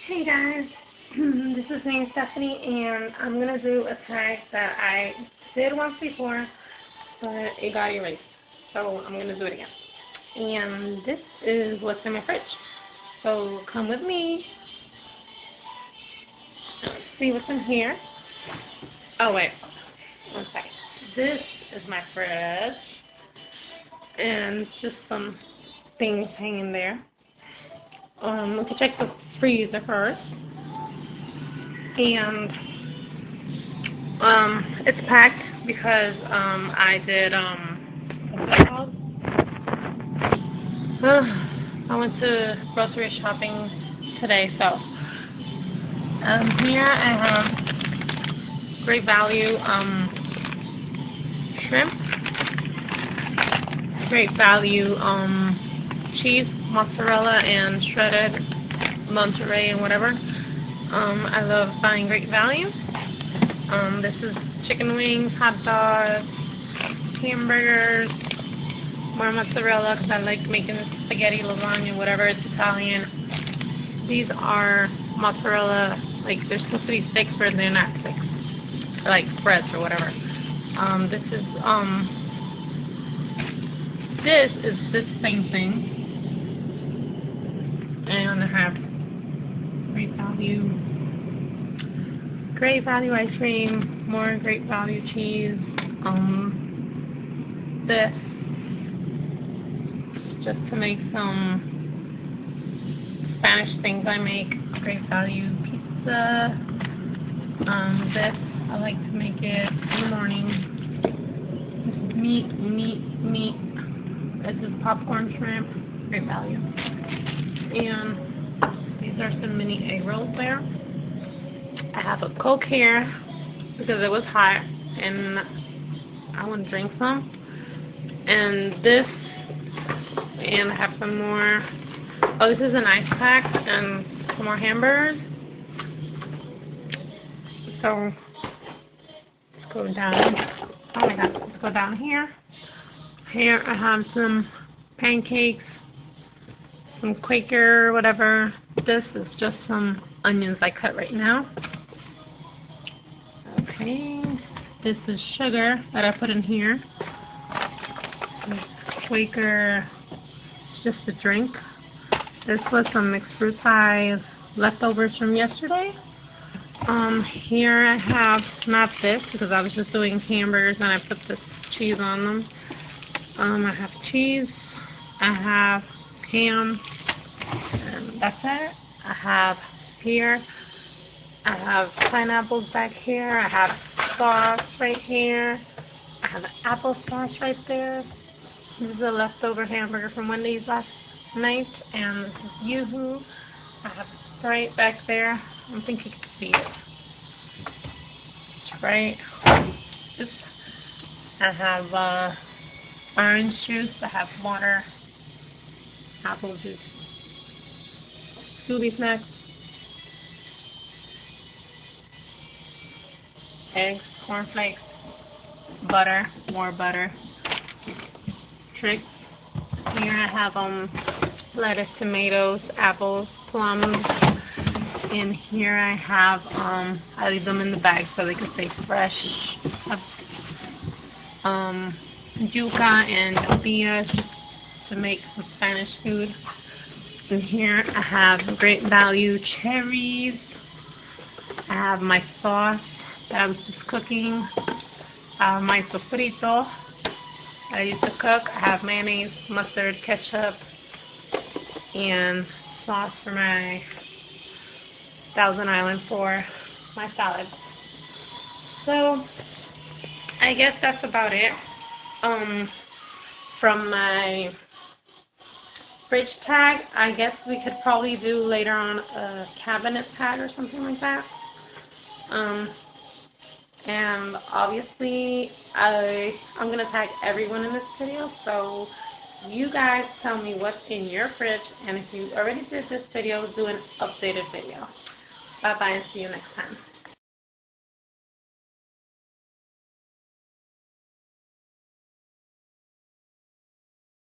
Hey guys, this is me, Stephanie, and I'm going to do a tag that I did once before, but it got erased, so I'm going to do it again. And this is what's in my fridge, so come with me. Let's see what's in here. Oh wait, one second. This is my fridge, and just some things hanging there. We can check the freezer first, and it's packed because I did what's it called? I went to grocery shopping today, so here I have Great Value shrimp, Great Value cheese, mozzarella, and shredded Monterey and whatever. I love buying Great Value. This is chicken wings, hot dogs, hamburgers, more mozzarella because I like making spaghetti, lasagna, whatever. It's Italian. These are mozzarella, like they're supposed to be sticks, but they're not sticks. They're like spreads or whatever. This is this same thing. And I have Great Value ice cream, more Great Value cheese. This just to make some Spanish things I make. Great Value pizza. This I like to make it in the morning. This is meat. This is popcorn shrimp. Great Value. And these are some mini egg rolls there. I have a Coke here because it was hot and I want to drink some. And this, and I have some more. Oh, this is an ice pack and some more hamburgers. So let's go down. Oh my God, let's go down here. Here I have some pancakes, some Quaker, whatever. This is just some onions I cut right now. Okay, this is sugar that I put in here. This Quaker, just a drink. This was some mixed fruit pies, leftovers from yesterday. Here I have, not this, because I was just doing hamburgers and I put this cheese on them. I have cheese, I have ham, and that's it. I have here, I have pineapples back here, I have sauce right here, I have applesauce right there. This is a leftover hamburger from Wendy's last night, and this is Yoo-hoo. I have Sprite back there. I don't think you can see it. Sprite. I have orange juice, I have water, apple juice, Scooby snacks, eggs, cornflakes, butter, more butter, tricks. Here I have lettuce, tomatoes, apples, plums, and here I have I leave them in the bag so they can stay fresh. Yuca and tortillas to make some Spanish food. And here I have Great Value cherries. I have my sauce that I was just cooking. I have my sofrito that I used to cook. I have mayonnaise, mustard, ketchup, and sauce for my Thousand Island for my salad. So I guess that's about it. From my fridge tag, I guess we could probably do later on a cabinet tag or something like that. And obviously I'm going to tag everyone in this video, so you guys tell me what's in your fridge, and if you already did this video, do an updated video. Bye bye and see you next time.